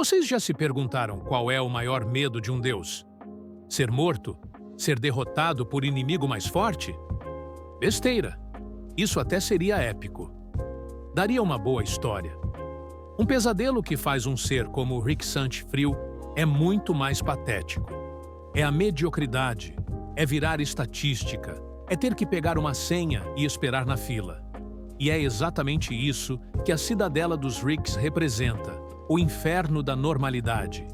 Vocês já se perguntaram qual é o maior medo de um deus? Ser morto? Ser derrotado por inimigo mais forte? Besteira! Isso até seria épico. Daria uma boa história. Um pesadelo que faz um ser como Rick Sanch frio é muito mais patético. É a mediocridade, é virar estatística, é ter que pegar uma senha e esperar na fila. E é exatamente isso que a cidadela dos Ricks representa, o inferno da normalidade.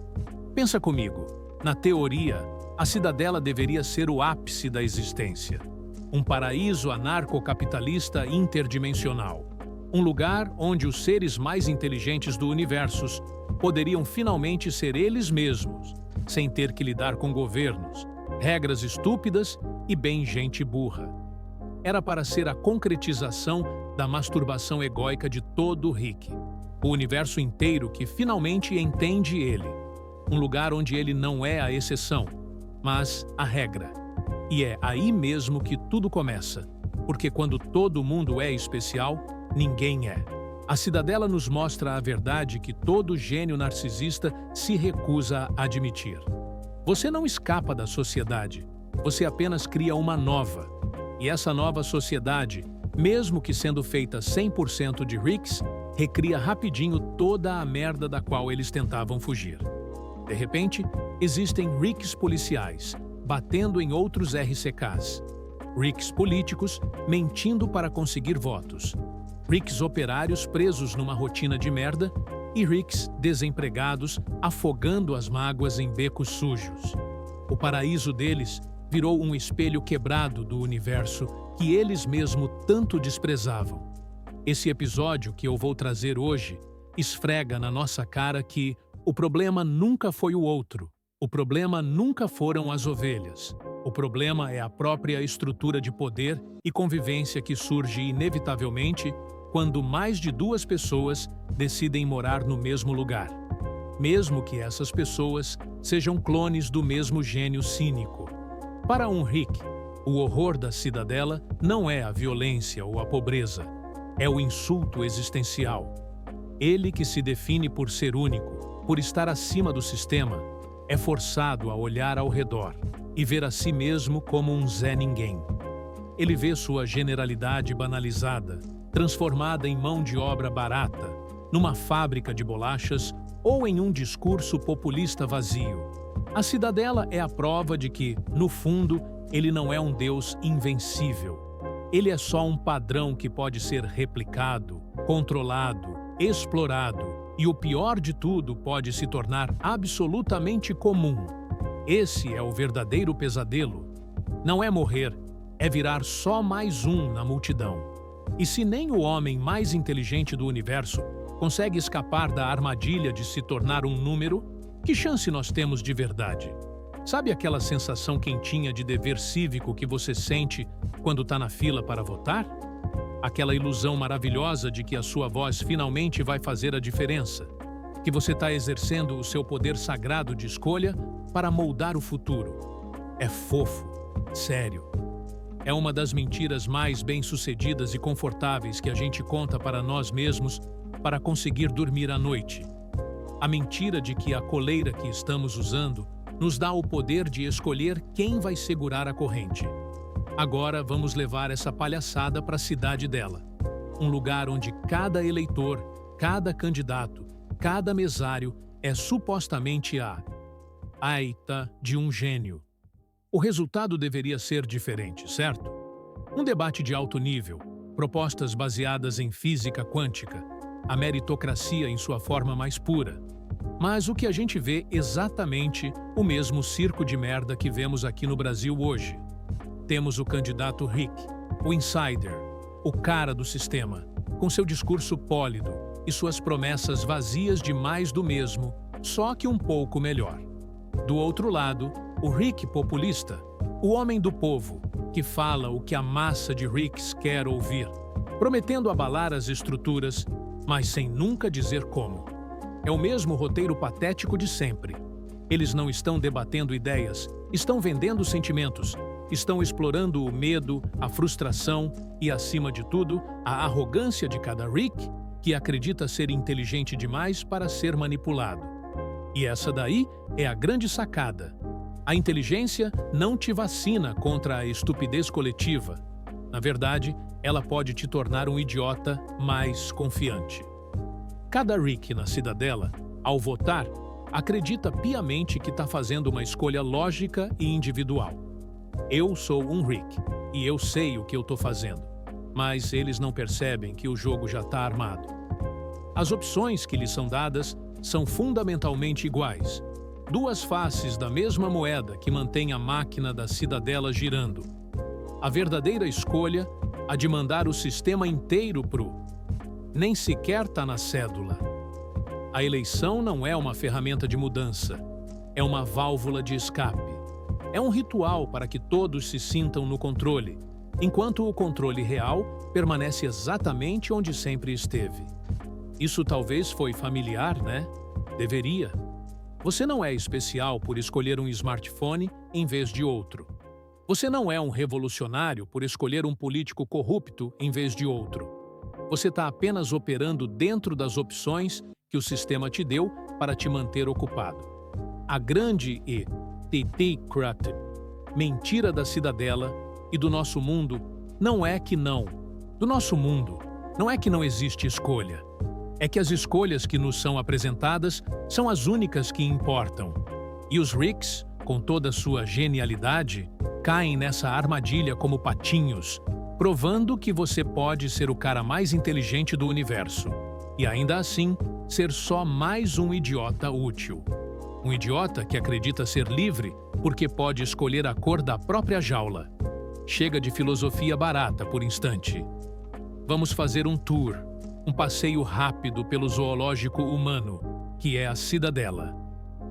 Pensa comigo, na teoria, a cidadela deveria ser o ápice da existência. Um paraíso anarcocapitalista interdimensional. Um lugar onde os seres mais inteligentes do universo poderiam finalmente ser eles mesmos, sem ter que lidar com governos, regras estúpidas e bem gente burra. Era para ser a concretização da masturbação egóica de todo Rick. O universo inteiro que finalmente entende ele. Um lugar onde ele não é a exceção, mas a regra. E é aí mesmo que tudo começa, porque quando todo mundo é especial, ninguém é. A cidadela nos mostra a verdade que todo gênio narcisista se recusa a admitir. Você não escapa da sociedade, você apenas cria uma nova. E essa nova sociedade, mesmo que sendo feita 100% de Ricks, recria rapidinho toda a merda da qual eles tentavam fugir. De repente, existem Ricks policiais, batendo em outros RCKs. Ricks políticos, mentindo para conseguir votos. Ricks operários presos numa rotina de merda e Ricks desempregados afogando as mágoas em becos sujos. O paraíso deles virou um espelho quebrado do universo que eles mesmos tanto desprezavam. Esse episódio que eu vou trazer hoje esfrega na nossa cara que o problema nunca foi o outro. O problema nunca foram as ovelhas. O problema é a própria estrutura de poder e convivência que surge inevitavelmente quando mais de duas pessoas decidem morar no mesmo lugar. Mesmo que essas pessoas sejam clones do mesmo gênio cínico. Para um Rick, o horror da cidadela não é a violência ou a pobreza. É o insulto existencial. Ele que se define por ser único, por estar acima do sistema, é forçado a olhar ao redor e ver a si mesmo como um Zé Ninguém. Ele vê sua generalidade banalizada, transformada em mão de obra barata, numa fábrica de bolachas ou em um discurso populista vazio. A cidadela é a prova de que, no fundo, ele não é um Deus invencível. Ele é só um padrão que pode ser replicado, controlado, explorado e, o pior de tudo, pode se tornar absolutamente comum. Esse é o verdadeiro pesadelo. Não é morrer, é virar só mais um na multidão. E se nem o homem mais inteligente do universo consegue escapar da armadilha de se tornar um número, que chance nós temos de verdade? Sabe aquela sensação quentinha de dever cívico que você sente quando está na fila para votar? Aquela ilusão maravilhosa de que a sua voz finalmente vai fazer a diferença, que você está exercendo o seu poder sagrado de escolha para moldar o futuro. É fofo, sério. É uma das mentiras mais bem-sucedidas e confortáveis que a gente conta para nós mesmos para conseguir dormir à noite. A mentira de que a coleira que estamos usando nos dá o poder de escolher quem vai segurar a corrente. Agora vamos levar essa palhaçada para a cidade dela. Um lugar onde cada eleitor, cada candidato, cada mesário é supostamente a aita de um gênio. O resultado deveria ser diferente, certo? Um debate de alto nível, propostas baseadas em física quântica, a meritocracia em sua forma mais pura. Mas o que a gente vê é exatamente o mesmo circo de merda que vemos aqui no Brasil hoje. Temos o candidato Rick, o insider, o cara do sistema, com seu discurso pólido e suas promessas vazias de mais do mesmo, só que um pouco melhor. Do outro lado, o Rick populista, o homem do povo, que fala o que a massa de Ricks quer ouvir, prometendo abalar as estruturas, mas sem nunca dizer como. É o mesmo roteiro patético de sempre. Eles não estão debatendo ideias, estão vendendo sentimentos, estão explorando o medo, a frustração e, acima de tudo, a arrogância de cada Rick que acredita ser inteligente demais para ser manipulado. E essa daí é a grande sacada. A inteligência não te vacina contra a estupidez coletiva. Na verdade, ela pode te tornar um idiota mais confiante. Cada Rick na Cidadela, ao votar, acredita piamente que está fazendo uma escolha lógica e individual. Eu sou um Rick e eu sei o que eu estou fazendo, mas eles não percebem que o jogo já está armado. As opções que lhes são dadas são fundamentalmente iguais. Duas faces da mesma moeda que mantém a máquina da Cidadela girando. A verdadeira escolha, a de mandar o sistema inteiro pro. Nem sequer está na cédula. A eleição não é uma ferramenta de mudança, é uma válvula de escape. É um ritual para que todos se sintam no controle, enquanto o controle real permanece exatamente onde sempre esteve. Isso talvez foi familiar, né? Deveria. Você não é especial por escolher um smartphone em vez de outro. Você não é um revolucionário por escolher um político corrupto em vez de outro. Você está apenas operando dentro das opções que o sistema te deu para te manter ocupado. A grande e TT-Crafted mentira da Cidadela e do nosso mundo não é que não. Do nosso mundo não é que não existe escolha. É que as escolhas que nos são apresentadas são as únicas que importam. E os Ricks, com toda a sua genialidade, caem nessa armadilha como patinhos, provando que você pode ser o cara mais inteligente do universo e ainda assim ser só mais um idiota útil. Um idiota que acredita ser livre porque pode escolher a cor da própria jaula. Chega de filosofia barata por instante. Vamos fazer um tour, um passeio rápido pelo zoológico humano, que é a Cidadela.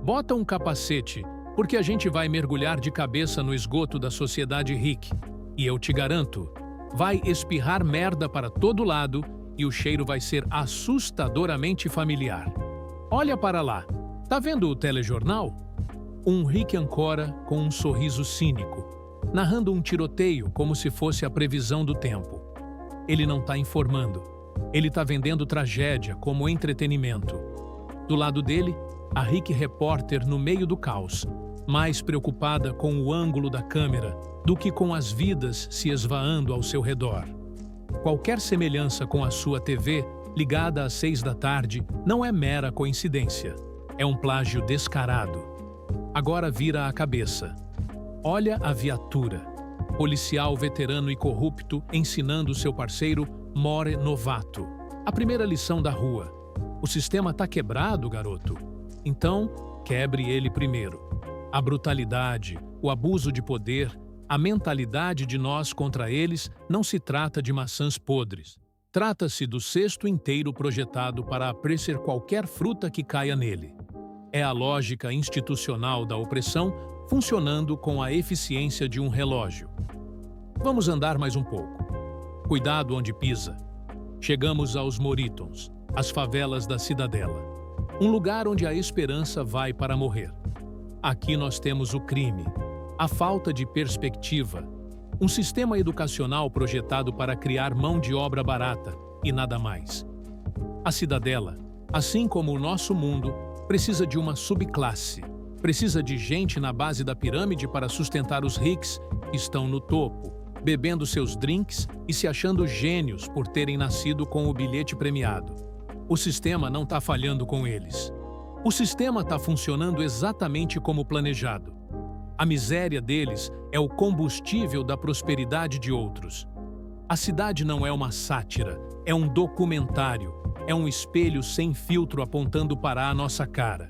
Bota um capacete, porque a gente vai mergulhar de cabeça no esgoto da sociedade Rick. E eu te garanto, vai espirrar merda para todo lado e o cheiro vai ser assustadoramente familiar. Olha para lá, tá vendo o telejornal? Um Rick Ancora com um sorriso cínico, narrando um tiroteio como se fosse a previsão do tempo. Ele não está informando, ele está vendendo tragédia como entretenimento. Do lado dele, a Rick repórter no meio do caos, mais preocupada com o ângulo da câmera do que com as vidas se esvaando ao seu redor. Qualquer semelhança com a sua TV, ligada às 6 da tarde, não é mera coincidência. É um plágio descarado. Agora vira a cabeça. Olha a viatura. Policial veterano e corrupto ensinando seu parceiro More novato. A primeira lição da rua. O sistema tá quebrado, garoto. Então, quebre ele primeiro. A brutalidade, o abuso de poder, a mentalidade de nós contra eles não se trata de maçãs podres. Trata-se do cesto inteiro projetado para apreciar qualquer fruta que caia nele. É a lógica institucional da opressão funcionando com a eficiência de um relógio. Vamos andar mais um pouco. Cuidado onde pisa. Chegamos aos Moritons, as favelas da Cidadela. Um lugar onde a esperança vai para morrer. Aqui nós temos o crime, a falta de perspectiva, um sistema educacional projetado para criar mão de obra barata e nada mais. A Cidadela, assim como o nosso mundo, precisa de uma subclasse. Precisa de gente na base da pirâmide para sustentar os ricks que estão no topo, bebendo seus drinks e se achando gênios por terem nascido com o bilhete premiado. O sistema não está falhando com eles. O sistema está funcionando exatamente como planejado. A miséria deles é o combustível da prosperidade de outros. A cidade não é uma sátira, é um documentário, é um espelho sem filtro apontando para a nossa cara.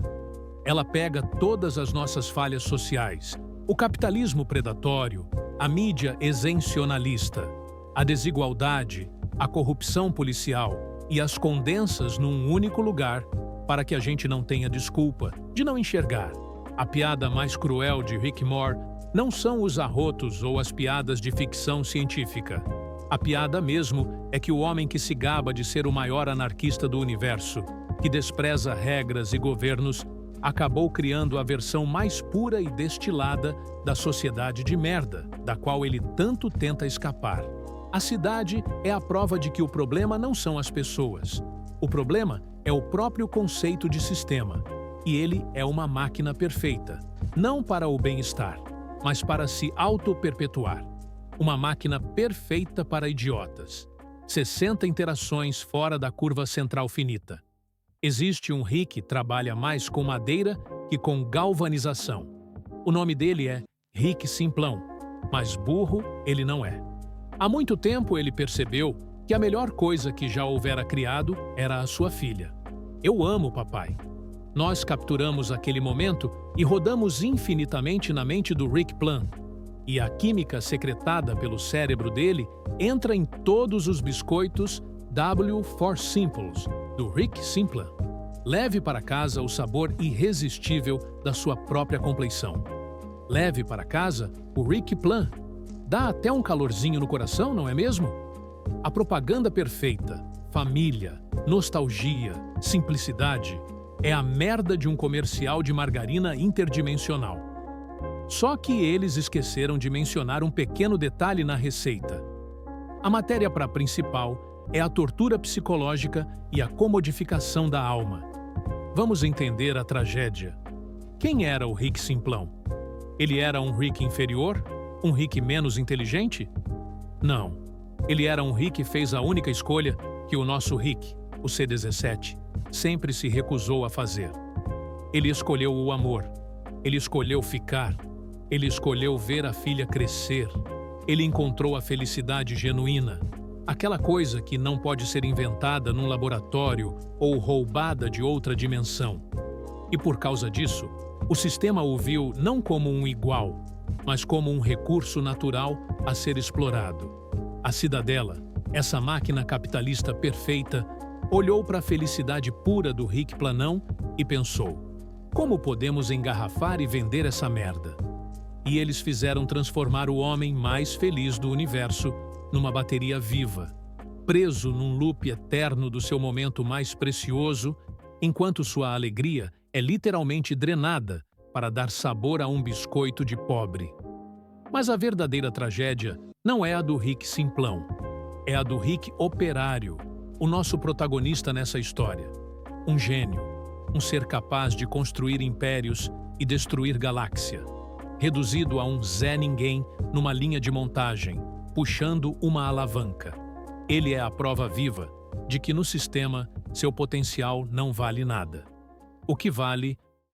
Ela pega todas as nossas falhas sociais, o capitalismo predatório, a mídia exencionalista, a desigualdade, a corrupção policial e as condensas num único lugar para que a gente não tenha desculpa de não enxergar. A piada mais cruel de Rick More não são os arrotos ou as piadas de ficção científica. A piada mesmo é que o homem que se gaba de ser o maior anarquista do universo, que despreza regras e governos, acabou criando a versão mais pura e destilada da sociedade de merda, da qual ele tanto tenta escapar. A cidade é a prova de que o problema não são as pessoas. O problema é o próprio conceito de sistema. E ele é uma máquina perfeita, não para o bem-estar, mas para se auto-perpetuar. Uma máquina perfeita para idiotas. 60 interações fora da curva central finita. Existe um Rick que trabalha mais com madeira que com galvanização. O nome dele é Rick Simplão, mas burro ele não é. Há muito tempo ele percebeu que a melhor coisa que já houvera criado era a sua filha. Eu amo papai. Nós capturamos aquele momento e rodamos infinitamente na mente do Rick Plan. E a química secretada pelo cérebro dele entra em todos os biscoitos W for Simples, do Rick Simplan. Leve para casa o sabor irresistível da sua própria compleição. Leve para casa o Rick Plan. Dá até um calorzinho no coração, não é mesmo? A propaganda perfeita, família, nostalgia, simplicidade, é a merda de um comercial de margarina interdimensional. Só que eles esqueceram de mencionar um pequeno detalhe na receita. A matéria-prima principal é a tortura psicológica e a comodificação da alma. Vamos entender a tragédia. Quem era o Rick Simplão? Ele era um Rick inferior? Um Rick menos inteligente? Não. Ele era um Rick que fez a única escolha que o nosso Rick, o C-17, sempre se recusou a fazer. Ele escolheu o amor. Ele escolheu ficar. Ele escolheu ver a filha crescer. Ele encontrou a felicidade genuína. Aquela coisa que não pode ser inventada num laboratório ou roubada de outra dimensão. E por causa disso, o sistema o viu não como um igual, mas como um recurso natural a ser explorado. A Cidadela, essa máquina capitalista perfeita, olhou para a felicidade pura do Rick Planão e pensou: como podemos engarrafar e vender essa merda? E eles fizeram transformar o homem mais feliz do universo numa bateria viva, preso num loop eterno do seu momento mais precioso, enquanto sua alegria é literalmente drenada para dar sabor a um biscoito de pobre. Mas a verdadeira tragédia não é a do Rick Simplão, é a do Rick operário, o nosso protagonista nessa história. Um gênio, um ser capaz de construir impérios e destruir galáxia, reduzido a um Zé Ninguém numa linha de montagem, puxando uma alavanca. Ele é a prova viva de que no sistema seu potencial não vale nada. O que vale